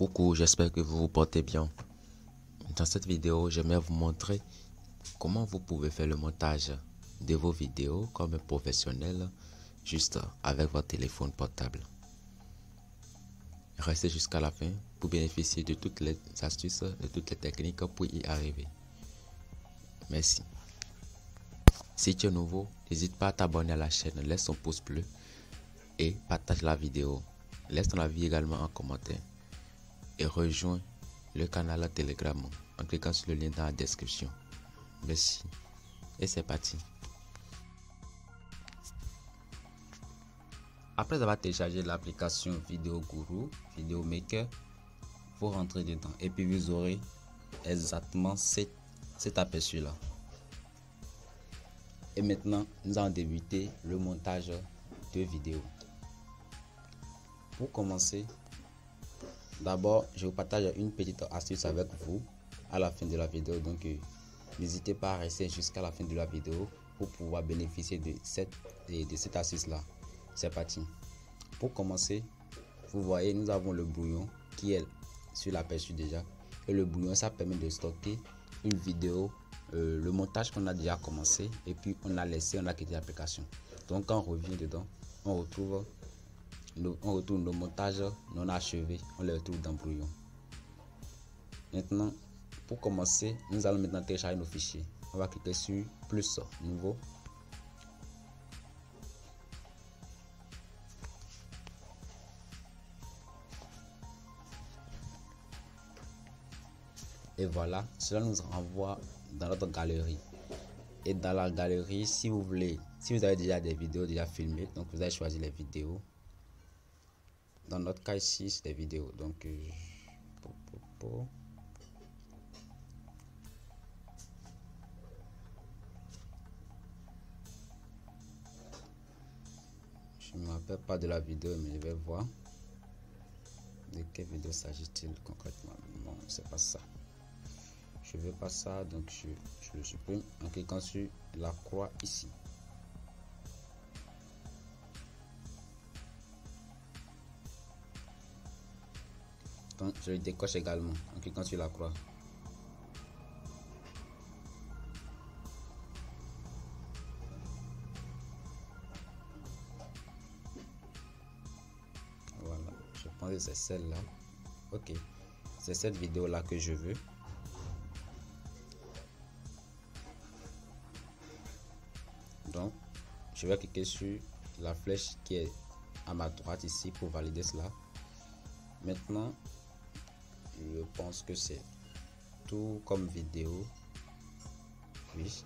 Coucou, j'espère que vous vous portez bien. Dans cette vidéo, j'aimerais vous montrer comment vous pouvez faire le montage de vos vidéos comme un professionnel juste avec votre téléphone portable. Restez jusqu'à la fin pour bénéficier de toutes les astuces, de toutes les techniques pour y arriver. Merci. Si tu es nouveau, n'hésite pas à t'abonner à la chaîne, laisse un pouce bleu et partage la vidéo. Laisse ton avis également en commentaire. Et rejoins le canal Telegram en cliquant sur le lien dans la description. Merci. Et c'est parti. Après avoir téléchargé l'application Vidéo Guru, Vidéo Maker, vous rentrez dedans et puis vous aurez exactement cet aperçu là. Et maintenant, nous allons débuter le montage de vidéos. Pour commencer, d'abord, je vous partage une petite astuce avec vous à la fin de la vidéo. Donc, n'hésitez pas à rester jusqu'à la fin de la vidéo pour pouvoir bénéficier de cette astuce-là. C'est parti. Pour commencer, vous voyez, nous avons le brouillon qui est sur l'aperçu déjà. Et le brouillon, ça permet de stocker une vidéo, le montage qu'on a déjà commencé. Et puis, on a quitté l'application. Donc, quand on revient dedans, on retrouve nos montages non achevés, on les retrouve dans le brouillon. Maintenant, pour commencer, nous allons maintenant télécharger nos fichiers. On va cliquer sur plus, nouveau. Et voilà, cela nous renvoie dans notre galerie. Et dans la galerie, si vous avez déjà des vidéos déjà filmées, donc vous allez choisir les vidéos. Dans notre cas ici, c'est des vidéos. Donc, je ne me rappelle pas de la vidéo, mais je vais voir. De quelle vidéo s'agit-il concrètement? Non, c'est pas ça. Je veux pas ça, donc je le supprime en cliquant sur la croix ici. Donc, je le décoche également en cliquant sur la croix. Voilà, je pense que c'est celle-là. Ok, c'est cette vidéo-là que je veux. Donc, je vais cliquer sur la flèche qui est à ma droite ici pour valider cela. Maintenant, je pense que c'est tout comme vidéo. Oui.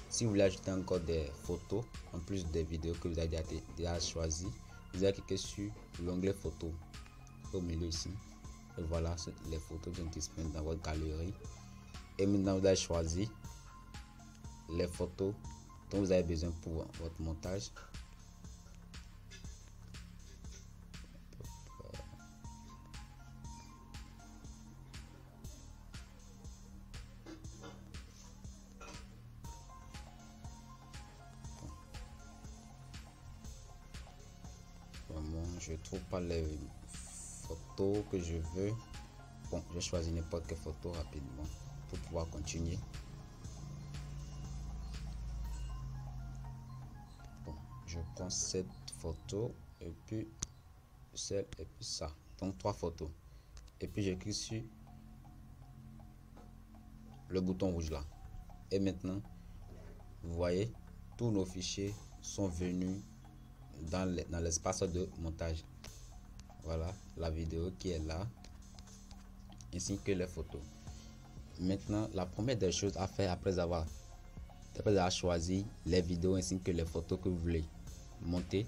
Si vous voulez ajouter encore des photos en plus des vidéos que vous avez déjà choisies, vous allez cliquer sur l'onglet photos au milieu ici. Et voilà, les photos sont disponibles dans votre galerie. Et maintenant, vous allez choisir les photos dont vous avez besoin pour votre montage. Je trouve pas les photos que je veux. Bon, je choisis n'importe quelle photo rapidement pour pouvoir continuer. Bon, je prends cette photo et puis celle et puis ça. Donc 3 photos. Et puis je clique sur le bouton rouge là. Et maintenant, vous voyez, tous nos fichiers sont venus dans l'espace de montage. Voilà la vidéo qui est là, ainsi que les photos. Maintenant, la première des choses à faire après avoir choisi les vidéos ainsi que les photos que vous voulez monter,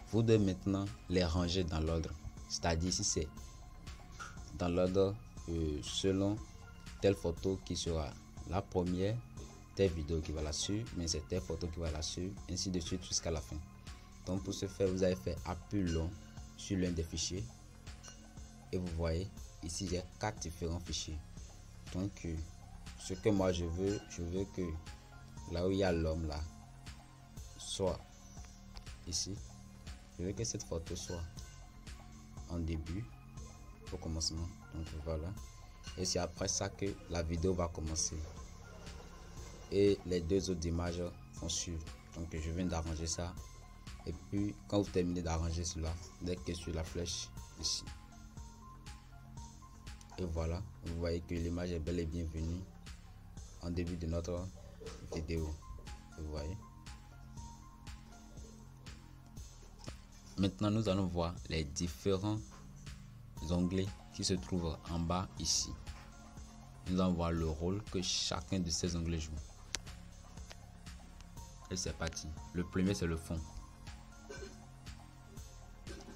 vous devez maintenant les ranger dans l'ordre. C'est-à-dire, si c'est dans l'ordre selon telle photo qui sera la première, telle vidéo qui va la suivre, mais c'est telle photo qui va la suivre, ainsi de suite jusqu'à la fin. Donc pour ce faire, vous allez faire appui long sur l'un des fichiers et vous voyez ici j'ai 4 différents fichiers. Donc ce que moi je veux que là où il y a l'homme là, soit ici. Je veux que cette photo soit en début, au commencement. Donc voilà. Et c'est après ça que la vidéo va commencer. Et les deux autres images vont suivre. Donc je viens d'arranger ça. Et puis quand vous terminez d'arranger cela, dès que sur la flèche ici. Et voilà, vous voyez que l'image est bel et bien venue en début de notre vidéo. Vous voyez. Maintenant, nous allons voir les différents onglets qui se trouvent en bas ici. Nous allons voir le rôle que chacun de ces onglets joue. Et c'est parti. Le premier, c'est le fond.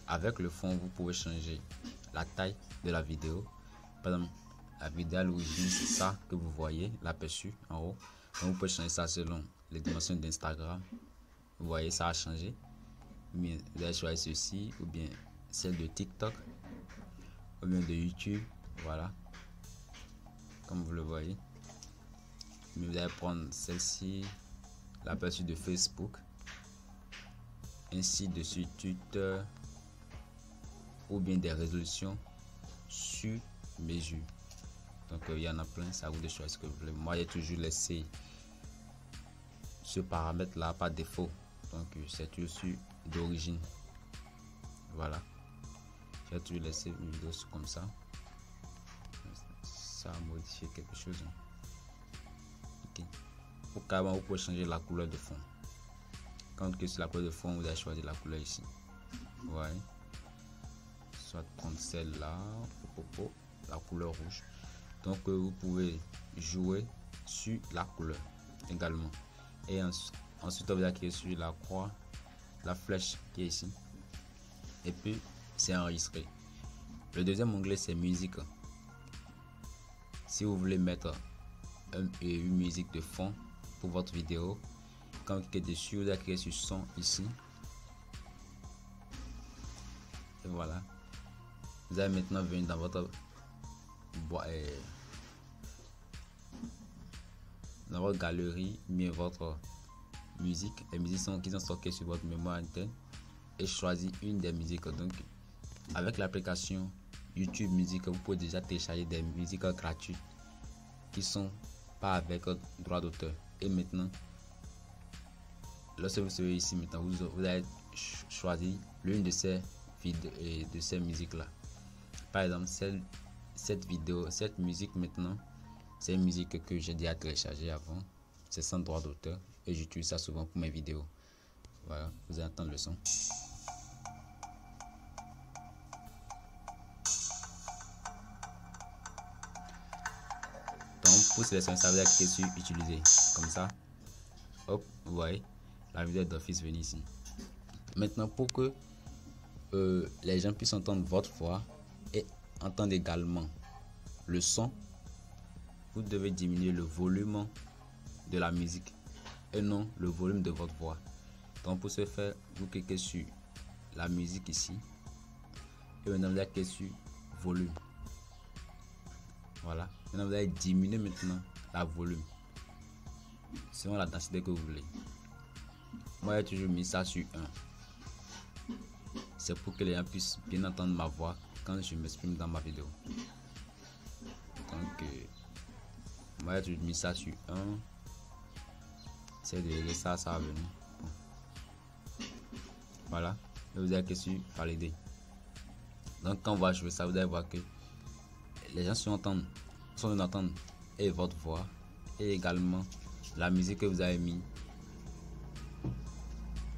Avec le fond, vous pouvez changer la taille de la vidéo. Par exemple, la vidéo à l'origine, c'est ça que vous voyez, l'aperçu en haut. Donc, vous pouvez changer ça selon les dimensions d'Instagram. Vous voyez, ça a changé. Bien, vous allez choisir ceci, ou bien celle de TikTok, ou bien de YouTube. Voilà. Comme vous le voyez. Mais vous allez prendre celle-ci, l'aperçu de Facebook, ainsi de suite, Twitter, ou bien des résolutions sur mesure. Donc il y en a plein, c'est à vous de choisir ce que vous voulez. Moi j'ai toujours laissé ce paramètre là par défaut, donc c'est toujours d'origine. Voilà, j'ai toujours laissé une vidéo comme ça. Ça a modifié quelque chose. Ok. Pour carrément, vous pouvez changer la couleur de fond. Quand vous cliquez sur la couleur de fond, vous allez choisir la couleur ici. Ouais. Soit prendre celle-là, la couleur rouge. Donc vous pouvez jouer sur la couleur également. Et ensuite vous allez cliquer sur la croix, la flèche qui est ici. Et puis c'est enregistré. Le deuxième onglet c'est musique. Si vous voulez mettre une musique de fond pour votre vidéo, quand vous cliquez dessus, vous allez cliquer sur son ici. Et voilà. Vous allez maintenant venir dans votre galerie, mais votre musique, les musiques qui sont stockées sur votre mémoire interne, et choisir une des musiques. Donc avec l'application YouTube Music, vous pouvez déjà télécharger des musiques gratuites qui sont pas avec droit d'auteur. Et maintenant, lorsque vous serez ici, maintenant vous allez choisir l'une de ces vidéos et de ces musiques là. Par exemple, cette musique maintenant, c'est une musique que j'ai déjà téléchargée avant. C'est sans droit d'auteur et j'utilise ça souvent pour mes vidéos. Voilà, vous allez entendre le son. Donc pour sélectionner ça, vous allez cliquer sur utiliser. Comme ça, hop, vous voyez, la vidéo d'office venue ici. Maintenant, pour que les gens puissent entendre votre voix et entendre également le son, vous devez diminuer le volume de la musique et non le volume de votre voix. Donc pour ce faire, vous cliquez sur la musique ici et maintenant vous allez cliquer sur volume. Voilà, maintenant vous allez diminuer maintenant la volume selon la densité que vous voulez. Moi j'ai toujours mis ça sur 1. C'est pour que les gens puissent bien entendre ma voix quand je m'exprime dans ma vidéo. Donc moi j'ai toujours mis ça sur 1. C'est de régler ça, ça va venir. Bon. Voilà, et vous allez cliquer sur valider. Donc quand on va jouer ça, vous allez voir que les gens sont d'entendre et votre voix et également la musique que vous avez mis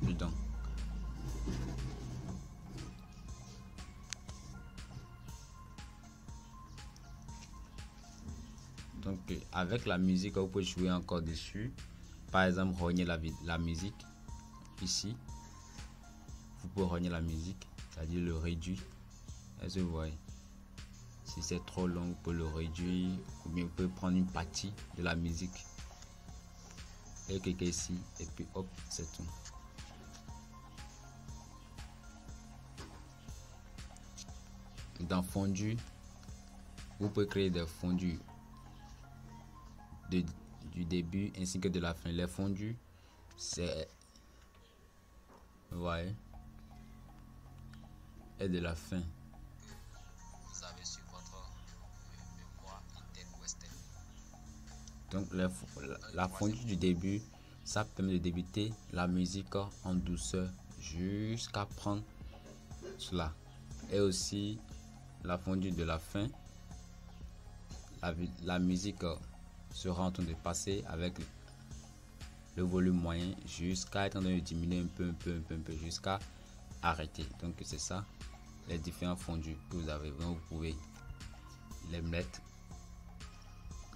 dedans. Donc avec la musique, vous pouvez jouer encore dessus. Par exemple, rogner la musique ici. Vous pouvez rogner la musique, c'est-à-dire le réduire. Est-ce que vous voyez? Si c'est trop long, vous pouvez le réduire, ou bien vous pouvez prendre une partie de la musique et cliquer ici, et puis hop, c'est tout. Dans fondu, vous pouvez créer des fondus du début ainsi que de la fin. Les fondus, c'est vous voyez, et de la fin. Vous avez sur votre mémoire Intel Western. Donc la fondue du début, ça permet de débuter la musique en douceur jusqu'à prendre cela. Et aussi la fondue de la fin, la musique sera en train de passer avec le volume moyen jusqu'à être en train de diminuer un peu jusqu'à arrêter. Donc c'est ça les différents fondus que vous avez. Donc vous pouvez les mettre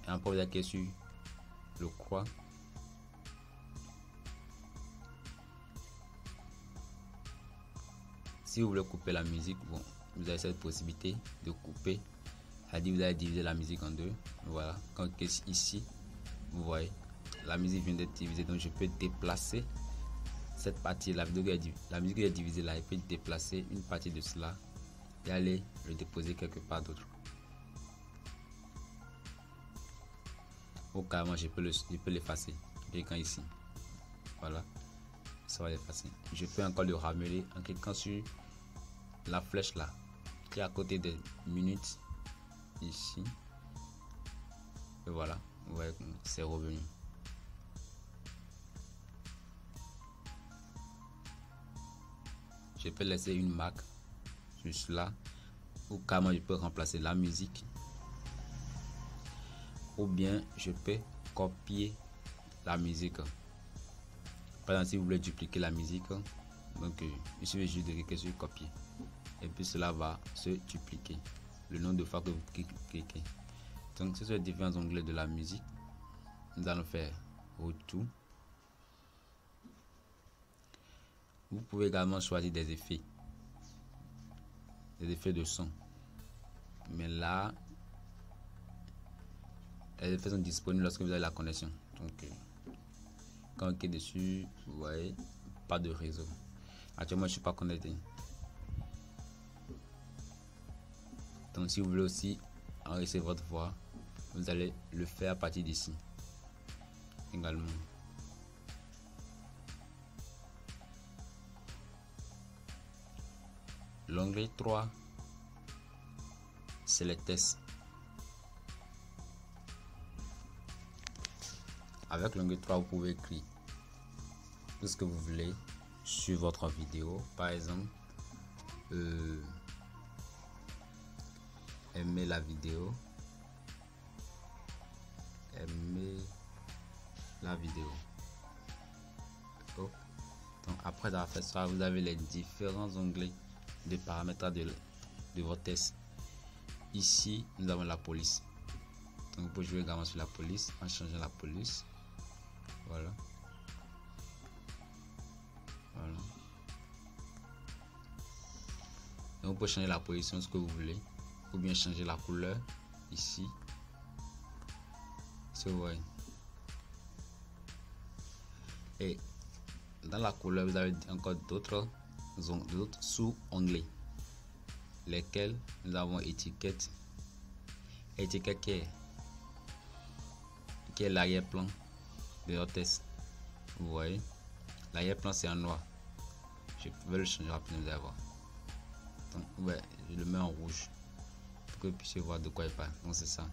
et encore vous avez sur le croix. Si vous voulez couper la musique, bon, vous avez cette possibilité de couper. C'est-à-dire vous allez diviser la musique en deux. Voilà, quand ici, vous voyez, la musique vient d'être divisée, donc je peux déplacer cette partie. La musique est divisée là, je peux déplacer une partie de cela et aller le déposer quelque part d'autre. Ou carrément, je peux l'effacer. Cliquant ici, voilà, ça va l'effacer. Je peux encore le ramener en cliquant sur la flèche là qui est à côté des minutes ici, et voilà, vous voyez, c'est revenu. Je peux laisser une marque sur cela, ou carrément je peux remplacer la musique, ou bien je peux copier la musique. Par exemple, si vous voulez dupliquer la musique, donc il suffit juste de cliquer sur copier et puis cela va se dupliquer le nombre de fois que vous cliquez. Donc ce sont les différents onglets de la musique. Nous allons faire retour. Vous pouvez également choisir des effets de son, mais là les effets sont disponibles lorsque vous avez la connexion. Donc quand on clique dessus, vous voyez, pas de réseau. Actuellement je ne suis pas connecté. Donc si vous voulez aussi enregistrer votre voix, vous allez le faire à partir d'ici également. L'onglet 3, c'est les tests. Avec l'onglet 3, vous pouvez écrire tout ce que vous voulez sur votre vidéo. Par exemple, aimer la vidéo, donc après avoir fait ça, vous avez les différents onglets de paramétrage de votre test. Ici nous avons la police, donc vous pouvez jouer également sur la police en changeant la police. Voilà, donc vous pouvez changer la position ce que vous voulez, ou bien changer la couleur ici, vous voyez. Et dans la couleur vous avez encore d'autres sous-onglets, lesquels nous avons étiquette qui est l'arrière-plan de notre test. Vous voyez, l'arrière-plan c'est en noir. Je vais le changer rapidement, vous allez voir. Donc ouais, je le mets en rouge pour que vous puissiez voir de quoi il parle. Donc c'est ça.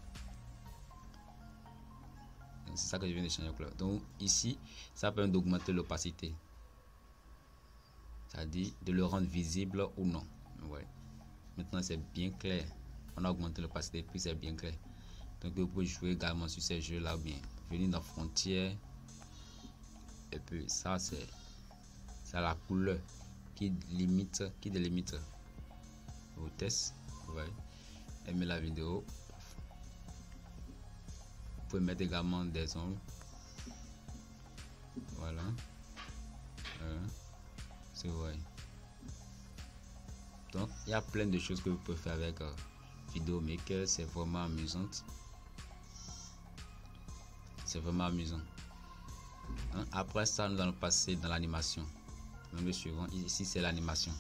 C'est ça que je viens de changer de couleur. Donc ici, ça permet d'augmenter l'opacité, c'est-à-dire de le rendre visible ou non. Ouais. Maintenant c'est bien clair. On a augmenté l'opacité puis c'est bien clair. Donc vous pouvez jouer également sur ces jeux là, ou bien venir dans frontière. Et puis ça c'est la couleur qui délimite vos tests. Ouais. Aimez la vidéo. Vous pouvez mettre également des ongles. Voilà. C'est vrai. Donc il y a plein de choses que vous pouvez faire avec Video Maker. C'est vraiment amusant. C'est vraiment amusant. Après ça, nous allons passer dans l'animation. Le suivant, ici c'est l'animation.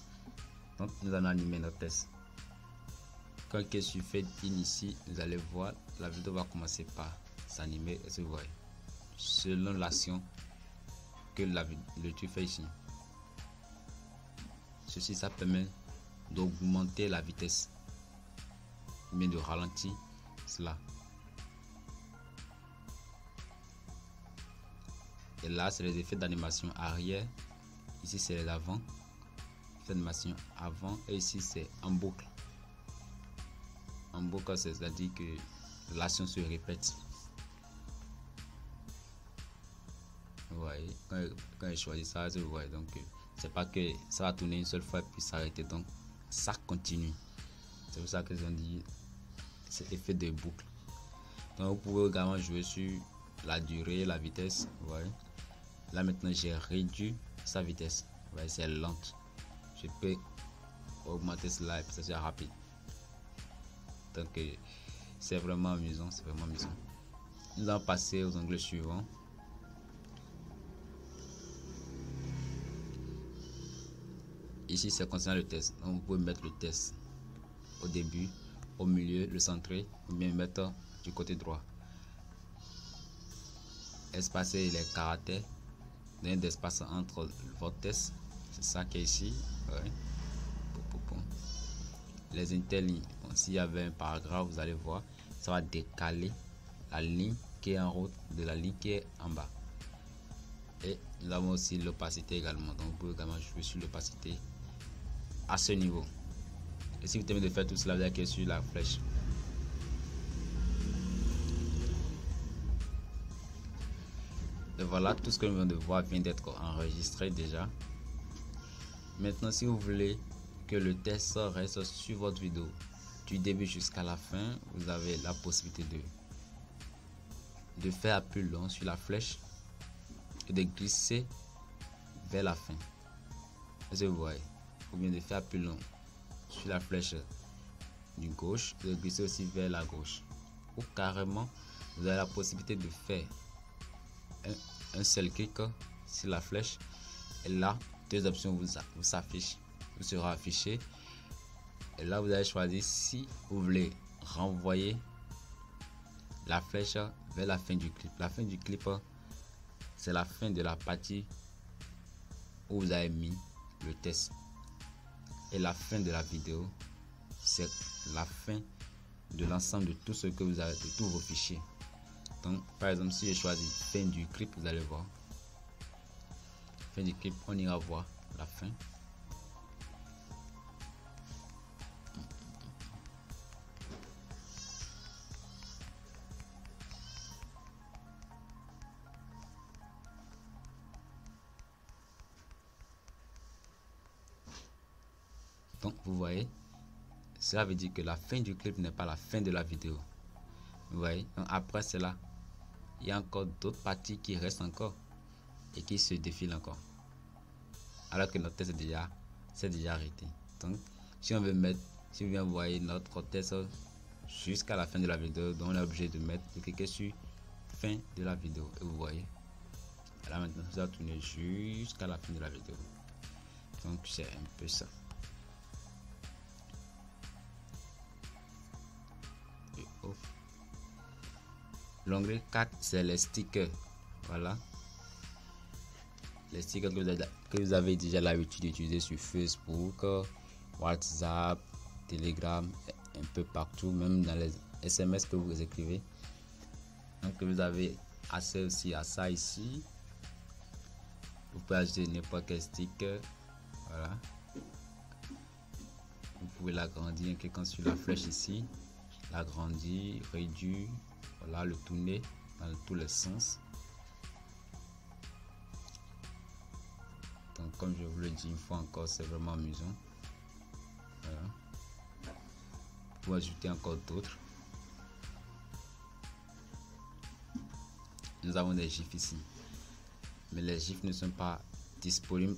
Donc nous allons animer notre test. Quand il sur Fade In ici, vous allez voir, la vidéo va commencer par s'animer, et vous voyez, selon l'action que le truc fait ici. ceci, ça permet d'augmenter la vitesse, mais de ralentir cela. Et là, c'est les effets d'animation arrière. Ici, c'est les avant. D'animation avant. Et ici, c'est en boucle. En boucle, c'est-à-dire que l'action se répète. Vous voyez, quand je choisis ça, vous voyez, donc c'est pas que ça va tourner une seule fois et puis s'arrêter. Donc, ça continue. C'est pour ça que ont dit cet effet de boucle. Donc, vous pouvez également jouer sur la durée, la vitesse. Vous voyez. Là maintenant j'ai réduit sa vitesse. Vous voyez, c'est lente. Je peux augmenter cela et puis ça sera rapide. Donc c'est vraiment amusant, c'est vraiment amusant. Nous allons passer aux onglets suivants. Ici c'est concernant le test. Donc vous pouvez mettre le test au début, au milieu, le centrer, ou bien mettre du côté droit. Espacer les caractères, donner d'espace entre votre test, c'est ça qui est ici. Ouais. Les interlignes, bon, s'il y avait un paragraphe, vous allez voir, ça va décaler la ligne qui est en haut de la ligne qui est en bas. Et nous avons aussi l'opacité également, donc vous pouvez également jouer sur l'opacité à ce niveau. Et si vous terminez de faire tout cela, vous allez cliquer sur la flèche. Et voilà, tout ce que nous venons de voir vient d'être enregistré déjà. Maintenant, si vous voulez que le test reste sur votre vidéo du début jusqu'à la fin, vous avez la possibilité de faire appui long sur la flèche et de glisser vers la fin. Est-ce que vous voyez? Ou bien de faire appui long sur la flèche du gauche et de glisser aussi vers la gauche. Ou carrément, vous avez la possibilité de faire un seul clic sur la flèche et là deux options vous sera affiché et là vous allez choisir si vous voulez renvoyer la flèche vers la fin du clip. La fin du clip, c'est la fin de la partie où vous avez mis le test, et la fin de la vidéo, c'est la fin de l'ensemble de tout ce que vous avez, de tous vos fichiers. Donc par exemple, si je choisis fin du clip, vous allez voir fin du clip, on ira voir la fin. Donc vous voyez, cela veut dire que la fin du clip n'est pas la fin de la vidéo. Vous voyez, donc après cela, il y a encore d'autres parties qui restent encore et qui se défilent encore, alors que notre test c'est déjà arrêté. Donc si on veut mettre, si vous voyez notre test jusqu'à la fin de la vidéo, donc on est obligé de cliquer sur fin de la vidéo et vous voyez là maintenant ça va tourner jusqu'à la fin de la vidéo. Donc c'est un peu ça. L'onglet 4, c'est les stickers. Voilà, les stickers que vous avez déjà l'habitude d'utiliser sur Facebook, WhatsApp, Telegram, un peu partout, même dans les SMS que vous écrivez. Donc vous avez accès aussi à ça ici. Vous pouvez ajouter n'importe quel sticker. Voilà, vous pouvez l'agrandir en cliquant sur la flèche ici, l'agrandir, réduire, voilà, le tourner dans tous les sens. Donc comme je vous le dis une fois encore, c'est vraiment amusant. Voilà, vous pouvez ajouter encore d'autres. Nous avons des gifs ici, mais les gifs ne sont pas disponibles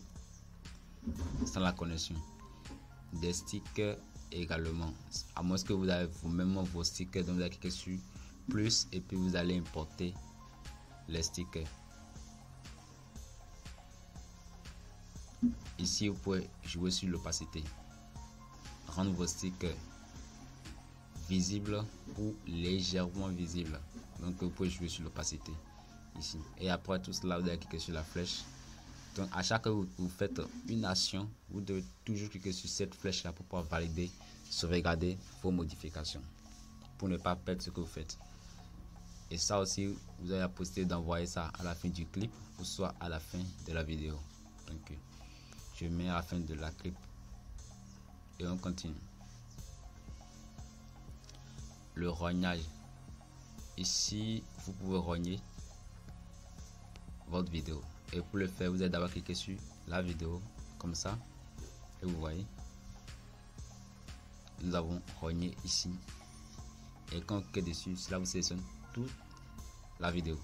sans la connexion. Des stickers également, à moins que vous avez vous-même vos stickers, donc vous allez cliquer sur plus et puis vous allez importer les stickers. Ici vous pouvez jouer sur l'opacité, rendre vos stickers visibles ou légèrement visibles. Donc vous pouvez jouer sur l'opacité ici, et après tout cela vous allez cliquer sur la flèche Donc à chaque fois que vous faites une action, vous devez toujours cliquer sur cette flèche là pour pouvoir valider, sauvegarder vos modifications pour ne pas perdre ce que vous faites. Et ça aussi, vous avez la possibilité d'envoyer ça à la fin du clip ou soit à la fin de la vidéo. Donc je mets à la fin de la clip et on continue. Le rognage. Ici, vous pouvez rogner votre vidéo. Et pour le faire, vous allez d'abord cliquer sur la vidéo comme ça. Et vous voyez, nous avons rogné ici. Et quand vous cliquez dessus, cela vous sélectionne toute la vidéo.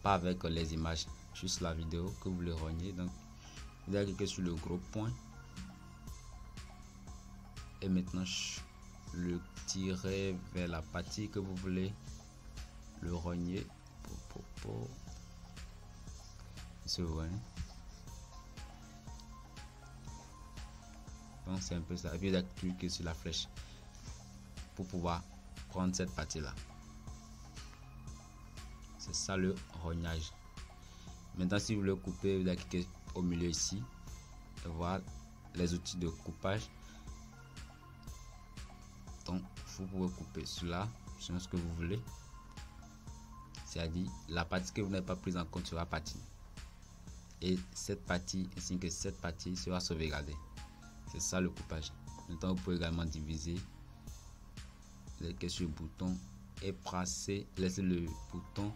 Pas avec les images, juste la vidéo que vous voulez rogner. Donc, vous allez cliquer sur le gros point. Et maintenant, le tirer vers la partie que vous voulez le rogner. C'est vrai. Donc c'est un peu ça. Et puis vous allez cliquer sur la flèche pour pouvoir prendre cette partie là. C'est ça le rognage. Maintenant si vous voulez couper, vous allez cliquer au milieu ici et voir les outils de coupage. Donc vous pouvez couper cela selon ce que vous voulez. C'est-à-dire la partie que vous n'avez pas prise en compte sera partie. Et cette partie ainsi que cette partie sera sauvegardée. C'est ça le coupage. Maintenant vous pouvez également diviser. Vous cliquez sur le bouton et laissez le bouton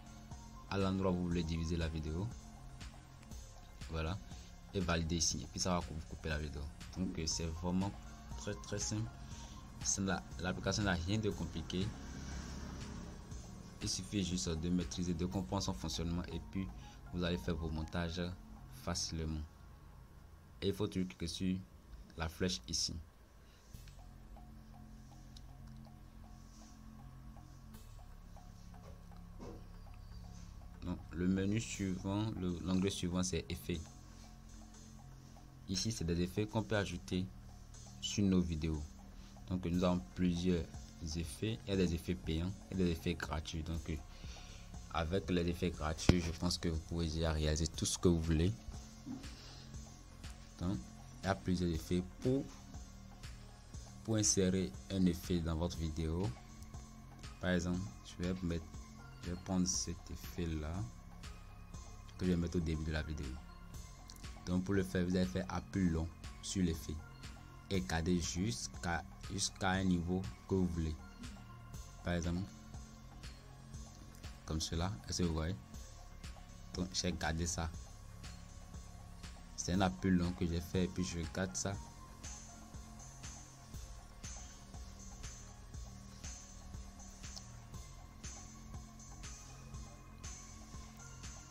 à l'endroit où vous voulez diviser la vidéo. Voilà. Et valider ici. Et puis ça va vous couper la vidéo. Donc c'est vraiment très simple. L'application n'a rien de compliqué. Il suffit juste de maîtriser, de comprendre son fonctionnement et puis vous allez faire vos montages facilement. Et il faut toujours cliquer sur la flèche ici. Donc, le menu suivant, l'onglet suivant c'est effets. Ici c'est des effets qu'on peut ajouter sur nos vidéos. Donc nous avons plusieurs effets. Il y a des effets payants et des effets gratuits. Donc avec les effets gratuits, je pense que vous pouvez déjà réaliser tout ce que vous voulez. Donc il y a plusieurs effets pour insérer un effet dans votre vidéo. Par exemple, je vais prendre cet effet là que je vais mettre au début de la vidéo. Donc pour le faire, vous allez faire appui long sur l'effet et garder jusqu'à un niveau que vous voulez. Par exemple, comme cela, est-ce que vous voyez? Donc j'ai gardé ça. C'est un appui long que j'ai fait et puis je garde ça.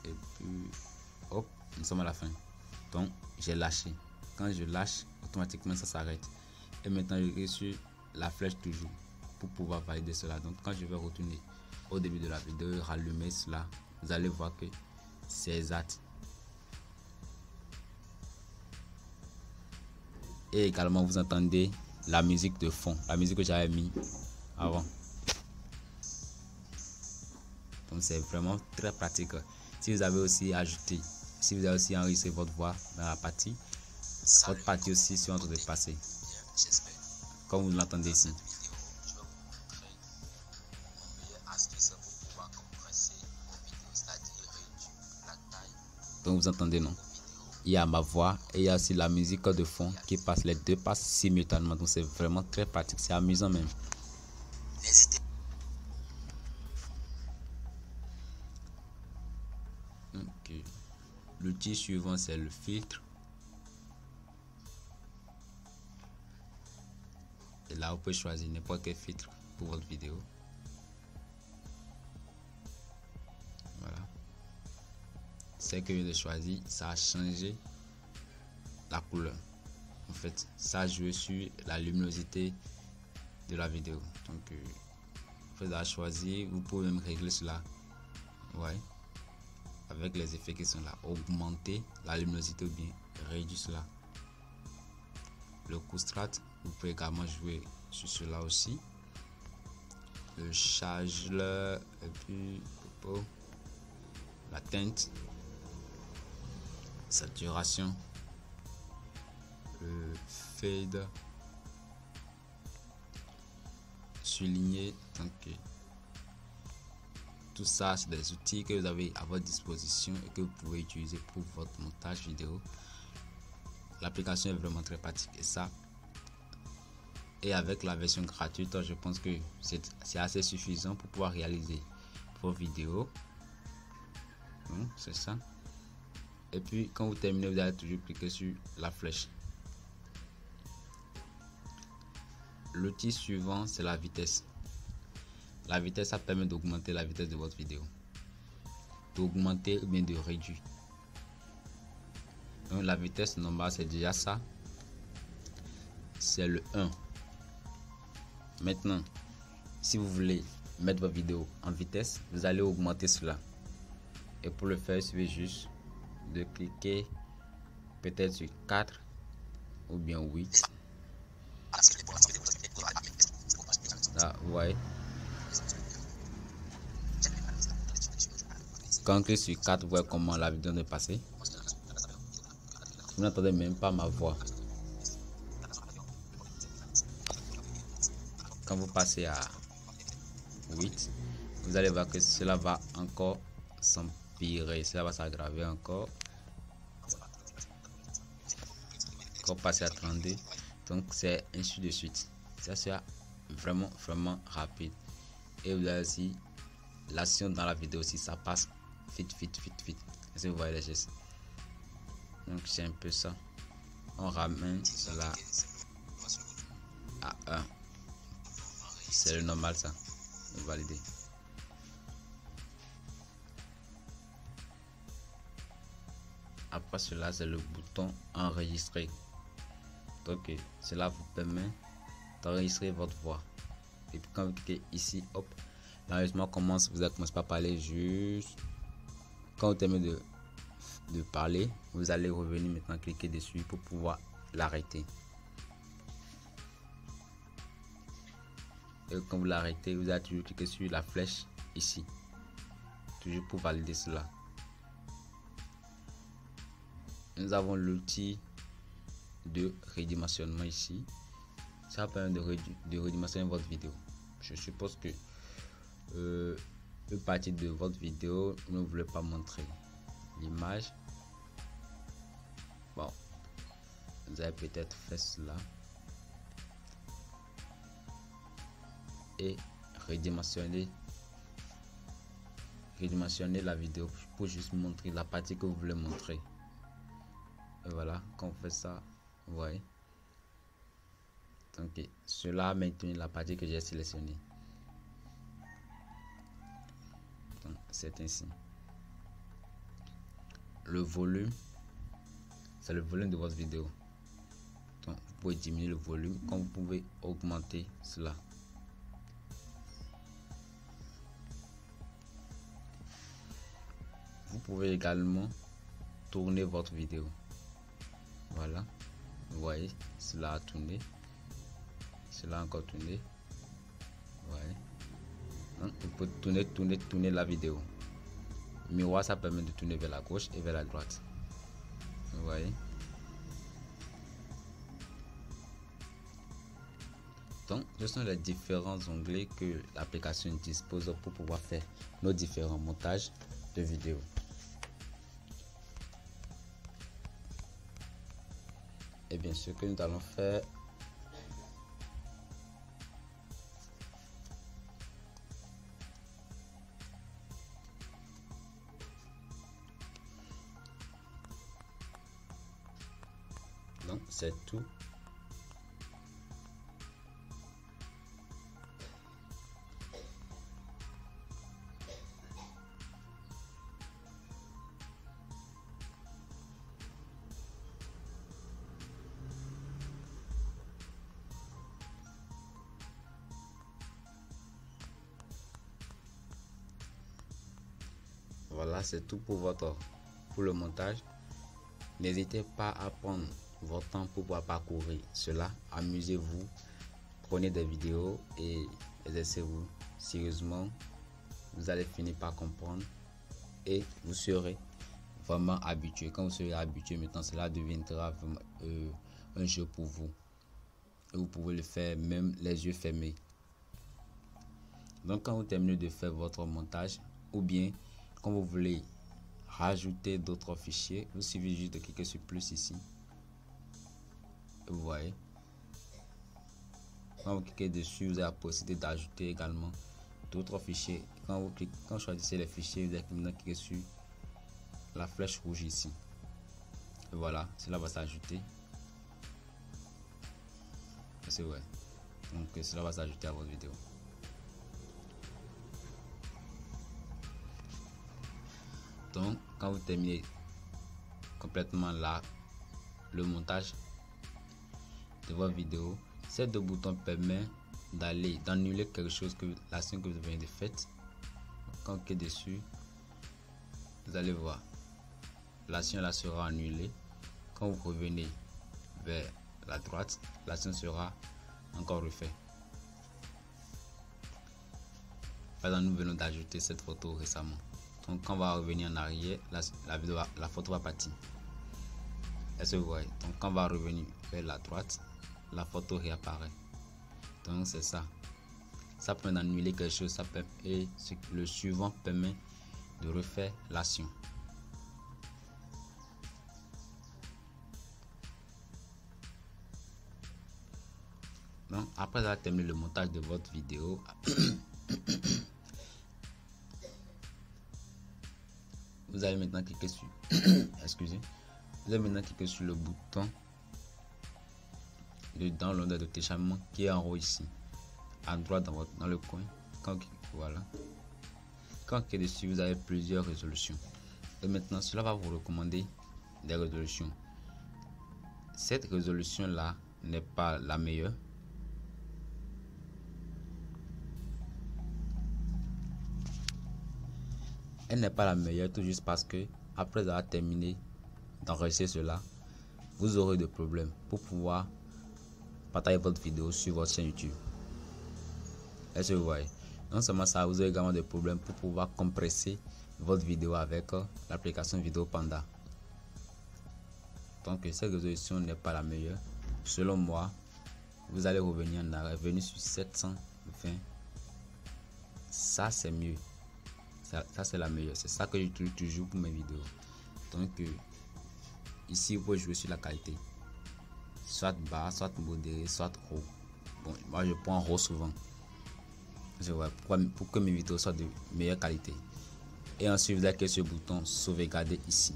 Et puis hop, nous sommes à la fin. Donc j'ai lâché. Quand je lâche, automatiquement ça s'arrête. Et maintenant je clique sur la flèche toujours pour pouvoir valider cela. Donc quand je vais retourner au début de la vidéo et rallumer cela, vous allez voir que c'est exact. Et également vous entendez la musique de fond, la musique que j'avais mis avant. Donc c'est vraiment très pratique. Si vous avez aussi enregistré votre voix dans la partie, votre partie aussi sur en train de passer, comme vous l'entendez ici. Donc vous entendez, non? Il y a ma voix et il y a aussi la musique de fond qui passe, les deux passent simultanément. Donc c'est vraiment très pratique, c'est amusant même. Okay. L'outil suivant c'est le filtre. Et là vous pouvez choisir n'importe quel filtre pour votre vidéo. Voilà. C'est que j'ai choisi, ça a changé la couleur. En fait, ça joue sur la luminosité de la vidéo. Donc, vous avez choisi, vous pouvez même régler cela. Ouais. Avec les effets qui sont là, augmenter la luminosité ou bien réduire cela. Le coustrat, vous pouvez également jouer sur cela aussi. Le chargeur et puis la teinte. saturation, le fade, souligner. Donc tout ça, c'est des outils que vous avez à votre disposition et que vous pouvez utiliser pour votre montage vidéo. L'application est vraiment très pratique et ça. Et avec la version gratuite, je pense que c'est assez suffisant pour pouvoir réaliser vos vidéos. Donc c'est ça. Et puis quand vous terminez, vous allez toujours cliquer sur la flèche. L'outil suivant, c'est la vitesse. La vitesse, ça permet d'augmenter la vitesse de votre vidéo, d'augmenter ou bien de réduire. Donc la vitesse normale, c'est déjà ça, c'est le 1. Maintenant, si vous voulez mettre votre vidéo en vitesse, vous allez augmenter cela. Et pour le faire, il suffit juste de cliquer peut-être sur 4 ou bien 8. Là, vous voyez. Quand on clique sur 4, vous voyez comment la vidéo est passée. Vous n'entendez même pas ma voix. Quand vous passez à 8, vous allez voir que cela va encore s'empirer, cela va s'aggraver encore. Quand vous passez à 32, donc c'est ainsi de suite. Ça c'est vraiment rapide. Et vous avez aussi l'action dans la vidéo aussi, ça passe vite. Est-ce que vous voyez les gestes? Donc c'est un peu ça. On ramène cela à 1. C'est le normal ça. Valider. Après cela, c'est le bouton enregistrer. Donc cela vous permet d'enregistrer votre voix. Et puis quand vous cliquez ici, hop, l'enregistrement commence. Vous allez commencer par parler juste. Quand vous terminez de parler, vous allez revenir maintenant cliquer dessus pour pouvoir l'arrêter. Et quand vous l'arrêtez, vous allez toujours cliquer sur la flèche ici, toujours pour valider cela. Nous avons l'outil de redimensionnement ici. Ça permet de redimensionner votre vidéo. Je suppose que une partie de votre vidéo ne voulez pas montrer l'image. Bon, vous avez peut-être fait cela et redimensionner la vidéo pour juste montrer la partie que vous voulez montrer. Et voilà, quand on fait ça, vous voyez. Donc cela a maintenu la partie que j'ai sélectionnée. Donc c'est ainsi. Le volume, c'est le volume de votre vidéo. Donc vous pouvez diminuer le volume comme vous pouvez augmenter cela. Vous pouvez également tourner votre vidéo. Voilà, vous voyez, cela a tourné, cela a encore tourné. Ouais. Donc, vous pouvez tourner la vidéo. Miroir, ça permet de tourner vers la gauche et vers la droite. Vous voyez. Donc, ce sont les différents onglets que l'application dispose pour pouvoir faire nos différents montages de vidéos. Et bien ce que nous allons faire, donc c'est tout. Voilà, c'est tout pour le montage. N'hésitez pas à prendre votre temps pour pouvoir parcourir cela. Amusez-vous, prenez des vidéos et exercez-vous sérieusement. Vous allez finir par comprendre et vous serez vraiment habitué. Quand vous serez habitué, maintenant cela deviendra vraiment, un jeu pour vous. Et vous pouvez le faire même les yeux fermés. Donc quand vous terminez de faire votre montage, ou bien quand vous voulez rajouter d'autres fichiers, vous suffit juste de cliquer sur plus ici. Et vous voyez, quand vous cliquez dessus, vous avez la possibilité d'ajouter également d'autres fichiers. Quand vous choisissez les fichiers, vous allez maintenant cliquer sur la flèche rouge ici. Et voilà, cela va s'ajouter. C'est vrai. Donc cela va s'ajouter à votre vidéo. Donc quand vous terminez complètement là le montage de votre vidéo, ces deux boutons permettent d'annuler quelque chose, que l'action que vous venez de faire. Quand vous cliquez dessus, vous allez voir l'action là sera annulée. Quand vous revenez vers la droite, l'action sera encore refaite. Par exemple, nous venons d'ajouter cette photo récemment. Donc quand on va revenir en arrière, la photo va partir. Est-ce que vous voyez? Donc quand on va revenir vers la droite, la photo réapparaît. Donc c'est ça. Ça permet d'annuler quelque chose, et le suivant permet de refaire l'action. Donc après avoir terminé le montage de votre vidéo, vous allez maintenant cliquer sur excusez, vous allez maintenant cliquer sur le bouton de download de téléchargement qui est en haut ici à droite dans le coin. Voilà, quand vous cliquez dessus, vous avez plusieurs résolutions et maintenant cela va vous recommander des résolutions. Cette résolution là n'est pas la meilleure. Elle n'est pas la meilleure tout juste parce que après avoir terminé d'enregistrer cela, vous aurez des problèmes pour pouvoir partager votre vidéo sur votre chaîne YouTube. Est-ce que vous voyez? Non seulement ça, vous aurez également des problèmes pour pouvoir compresser votre vidéo avec l'application Vidéo Panda. Donc cette résolution n'est pas la meilleure. Selon moi, vous allez revenir en arrière, revenir sur 720. Ça c'est mieux. Ça c'est la meilleure. C'est ça que j'utilise toujours pour mes vidéos. Donc ici vous pouvez jouer sur la qualité. Soit bas, soit modéré, soit haut. Bon, moi je prends haut souvent. Je vois pour que mes vidéos soient de meilleure qualité. Et ensuite vous allez cliquer sur le bouton sauvegarder ici.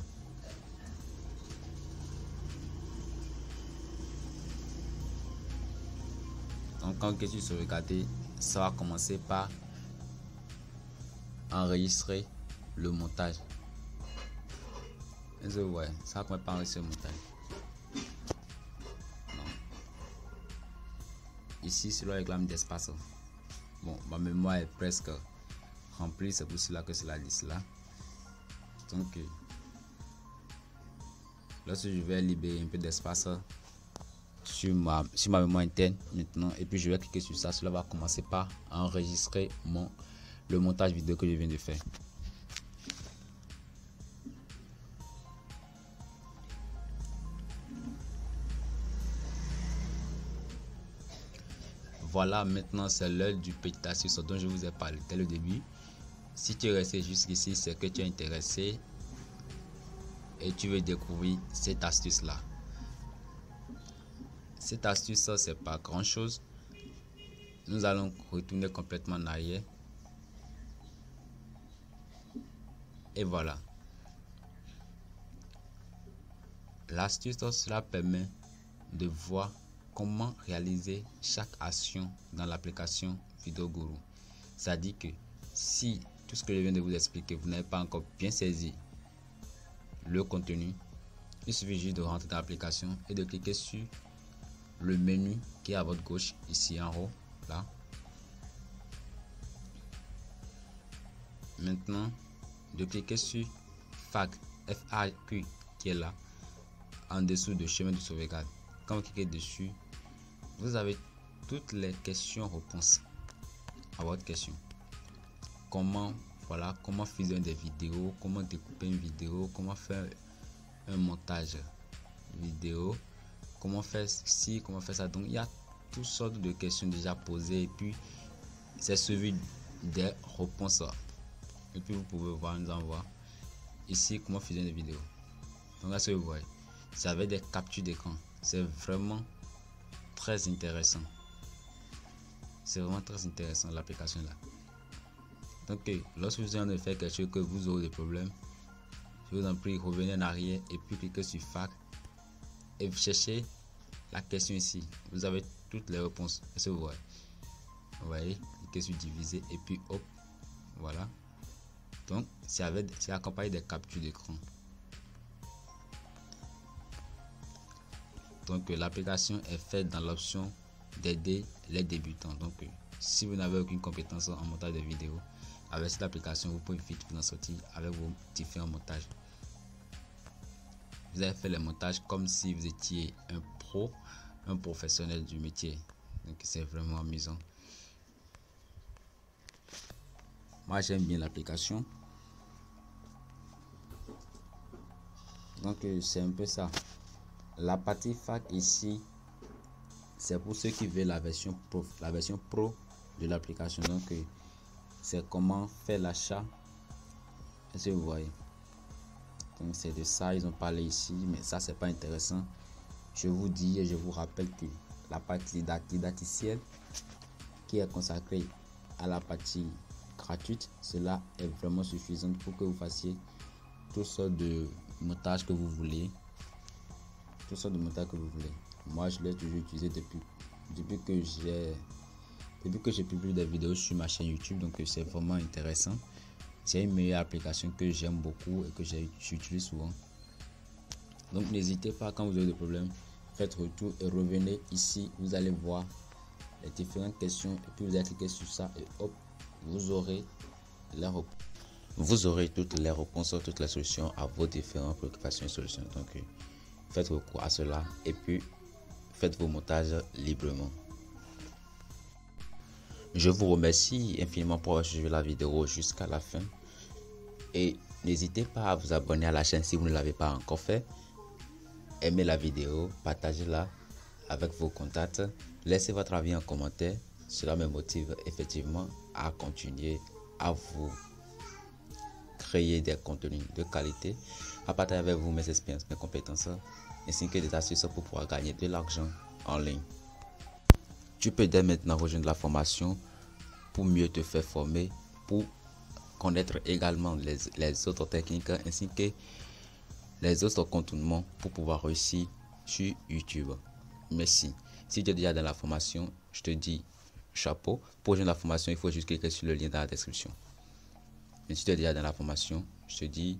Donc quand vous cliquez sur sauvegarder, ça va commencer par enregistrer le montage. Et ouais, ça va commencer par enregistrer le montage. Non. Ici, cela réclame d'espace. Bon, ma mémoire est presque remplie, c'est pour cela que cela dit cela. Donc, lorsque je vais libérer un peu d'espace sur ma mémoire interne maintenant, et puis je vais cliquer sur ça, cela va commencer par enregistrer le montage vidéo que je viens de faire. Voilà, maintenant c'est l'heure du petit astuce dont je vous ai parlé dès le début. Si tu es resté jusqu'ici, c'est que tu es intéressé et tu veux découvrir cette astuce là. Cette astuce, c'est pas grand chose. Nous allons retourner complètement en arrière. Et voilà. L'astuce, cela permet de voir comment réaliser chaque action dans l'application Vidéo Guru. C'est-à-dire que si tout ce que je viens de vous expliquer, vous n'avez pas encore bien saisi le contenu, il suffit juste de rentrer dans l'application et de cliquer sur le menu qui est à votre gauche, ici en haut, là. Maintenant, de cliquer sur FAQ qui est là, en dessous de chemin de sauvegarde. Quand vous cliquez dessus, vous avez toutes les questions-réponses à votre question. Comment voilà comment fusionner des vidéos, comment découper une vidéo, comment faire un montage vidéo, comment faire ci, comment faire ça. Donc il y a toutes sortes de questions déjà posées et puis c'est suivi des réponses. Et puis vous pouvez voir, nous en voir ici comment fusionner des vidéos. Donc là, ce que vous voyez, c'est avec des captures d'écran. C'est vraiment très intéressant. C'est vraiment très intéressant l'application là. Donc lorsque vous en faire quelque chose que vous aurez des problèmes, je vous en prie, revenez en arrière et puis cliquez sur FAQ et vous cherchez la question ici. Vous avez toutes les réponses. Est-ce que vous voyez, cliquez sur diviser et puis hop, voilà. Donc c'est accompagné des captures d'écran. Donc l'application est faite dans l'option d'aider les débutants. Donc si vous n'avez aucune compétence en montage de vidéos, avec cette application vous pouvez vite vous en sortir avec vos différents montages. Vous allez faire les montages comme si vous étiez un pro, un professionnel du métier. Donc c'est vraiment amusant. Moi j'aime bien l'application. Donc c'est un peu ça. La partie FAQ ici, c'est pour ceux qui veulent la version pro de l'application. Donc c'est comment faire l'achat. Est-ce que vous voyez? Donc c'est de ça ils ont parlé ici, mais ça c'est pas intéressant. Je vous dis et je vous rappelle que la partie didacticielle qui est consacrée à la partie gratuite, cela est vraiment suffisant pour que vous fassiez toutes sortes de montages que vous voulez. Toutes sortes de montages que vous voulez. Moi je l'ai toujours utilisé depuis que j'ai publié des vidéos sur ma chaîne YouTube. Donc c'est vraiment intéressant. C'est une meilleure application que j'aime beaucoup et que j'utilise souvent. Donc n'hésitez pas, quand vous avez des problèmes, faites retour et revenez ici. Vous allez voir les différentes questions et puis vous allez cliquer sur ça et hop, vous aurez toutes les réponses, toutes les solutions à vos différentes préoccupations et solutions. Donc faites recours à cela et puis faites vos montages librement. Je vous remercie infiniment pour avoir suivi la vidéo jusqu'à la fin et n'hésitez pas à vous abonner à la chaîne si vous ne l'avez pas encore fait. Aimez la vidéo, partagez-la avec vos contacts, laissez votre avis en commentaire. Cela me motive effectivement à continuer à vous créer des contenus de qualité, à partager avec vous mes expériences, mes compétences ainsi que des astuces pour pouvoir gagner de l'argent en ligne. Tu peux dès maintenant rejoindre la formation pour mieux te faire former, pour connaître également les autres techniques ainsi que les autres contournements pour pouvoir réussir sur YouTube. Merci. Si tu es déjà dans la formation, je te dis chapeau. Pour rejoindre la formation, il faut juste cliquer sur le lien dans la description. Et si tu es déjà dans la formation, je te dis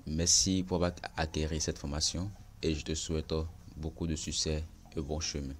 merci pour avoir acquéri cette formation et je te souhaite beaucoup de succès et bon chemin.